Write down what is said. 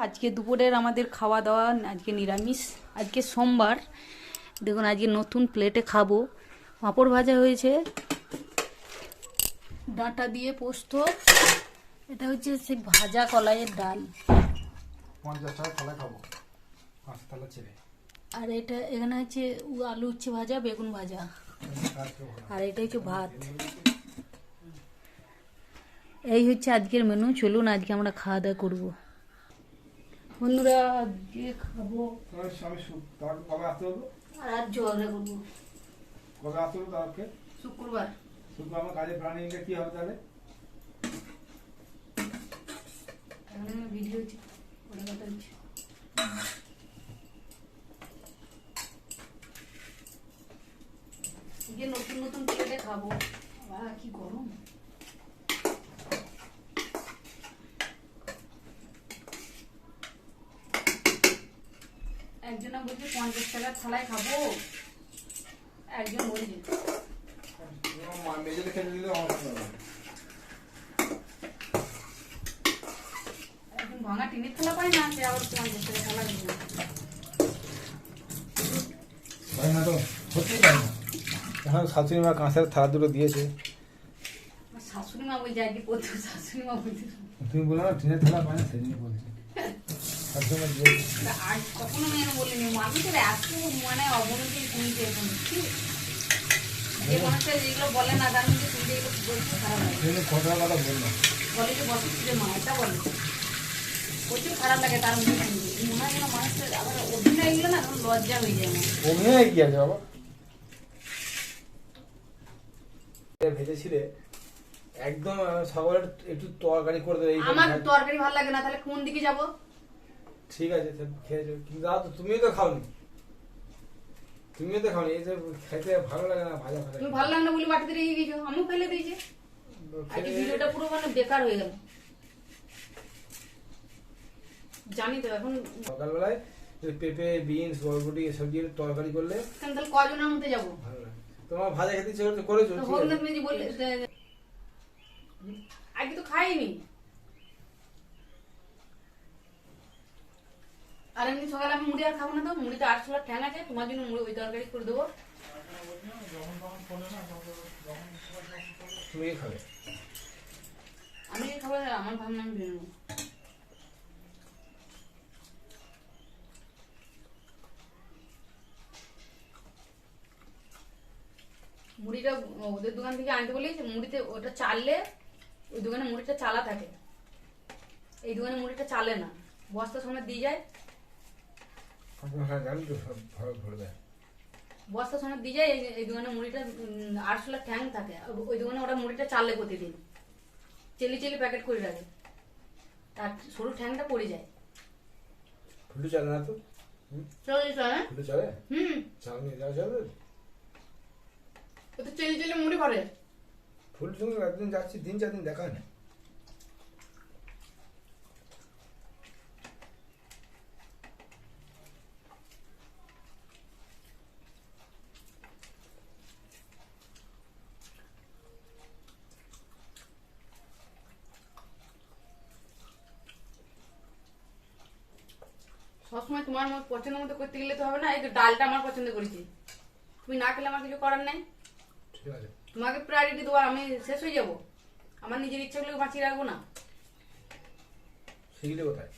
আজকে দুপুরের আমাদের খাওয়া দাওয়া আজকে নিরামিষ। আজকে সোমবার। দেখুন আজকে নতুন প্লেটে খাবো। পাঁপড় ভাজা হয়েছে, ডাঁটা দিয়ে পোস্ত, এটা হচ্ছে সেই ভাজা কলাইয়ের ডাল, 50 টাকা থালা খাবো, 5 থালা ছেড়ে। আর এটা এখানে হচ্ছে আলু উচ্ছে ভাজা, বেগুন ভাজা, আর এটা হচ্ছে ভাত। এই হচ্ছে আজকের মেনু। চলুন আজকে আমরা খাওয়া দাওয়া করবো বন্ধুরা। আজকে খাবো কবে আসতে হবে? আর আজ জলটা করবো কবে আসতে হবে তাকে? শুক্রবার। শুক্রবার আমার কাজে প্ল্যানিংটা কি হবে তাহলে? এখানে ভিডিও হচ্ছে, ওটা কথা হচ্ছে। আজকে নতুন নতুন প্লেটে খাবো। কি গরম! একজনা বলছে 50 টাকার থালায় খাবো, একজন বলছে মেঝেতে খেতে দিলে আমার একজন ভাঙা টিনের থালা পায় না, সে আবার 50 টাকার থালা দিবে। পাই না তো, সত্যি পাই না। এখন শাশুড়ি মা কাঁচের থালা দুটো দিয়েছে। শাশুড়ি মা বলছে আজকে প্রথম শাশুড়ি মা বলছে তুমি বলো না টিনের থালা পাই না, সেদিনই বলছি। আজ কখনো মেয়ে বলিনি। মানুষের এত মানে অবনতি শুনতে এখন যে মানুষটা যেগুলো বলে না তার মধ্যে শুনতে এগুলো বলতে খারাপ লাগে। কথা বললো, বলে যে বসে মা, এটা বলে প্রচুর খারাপ লাগে তার মধ্যে শুনতে। মনে হয় যেন মানুষের আবার অভিনয় এগুলো না তখন লজ্জা হয়ে যায় না। অভিনয় কি আছে বাবা? ভেজেছিলে একদম সবার একটু তরকারি করে দেবে। আমার তরকারি ভালো লাগে না, তাহলে কোন দিকে যাব? ঠিক আছে খেয়েছো, কিন্তু তুমিও তো খাওনি, তুমিও তো খাওনি। এই যে খেতে ভালো লাগে না ভাজা ভাজা। তুমি ভালো লাগে না বলে বাটিতে রেখে গেছো, আমিও ফেলে দিয়েছি। আজকে ভিডিওটা পুরো মানে বেকার হয়ে গেল। জানি তো এখন সকালবেলায় পেঁপে বিনস বরবটি এসব দিয়ে তরকারি করলে তাহলে কজনের মধ্যে যাবো? ভালো লাগে। তোমার ভাজা খেতে ইচ্ছে করছে, করেছো? হোক না, তুমি যে বললে আজকে তো খাইনি। আর এমনি সকালে আমি মুড়ি আর খাবো না, তো মুড়িতে 8 ছোলার ঠ্যাং আছে, তোমার জন্য মুড়ি ওই তরকারি করে দেবো। তুমি কি খাবে? আমি খাবো, আমার ভাবনা আমি ভেবে নেবো। মুড়িটা ওদের দোকান থেকে আনতে বলেছি। মুড়িতে ওটা চাললে ওই দোকানে মুড়িটা চালা থাকে, এই দোকানে মুড়িটা চালে না, বস্তা সময় দিয়ে যায়। জানি তো সব ভালো ভরে দেয়। বস্তা সময় দিয়ে যায়। এই দোকানে মুড়িটা 8 ছোলার ঠ্যাং থাকে, ওই দোকানে ওরা মুড়িটা চাললে প্রতিদিন চেলি চেলি প্যাকেট করে রাখে, তার সরু ঠ্যাংটা পড়ে যায়। ফুলু চলে না তো? চলে চলে ফুলু চলে? চাল নিয়ে যাওয়া যাবে? ও তো চেলি চেলি মুড়ি করে। ফুলুর সঙ্গে একদিন যাচ্ছি, 3-4 দিন দেখা না। সবসময় তোমার পছন্দ মতো করতে গেলে তো হবে না। এই তো ডালটা আমার পছন্দ করেছি, তুমি না খেলে আমার কিছু করার নেই। ঠিক আছে, তোমাকে প্রায়োরিটি দেবো, আমি শেষ হয়ে যাবো। আমার নিজের ইচ্ছাগুলো বাঁচিয়ে রাখবো না। শিখলে কোথায়?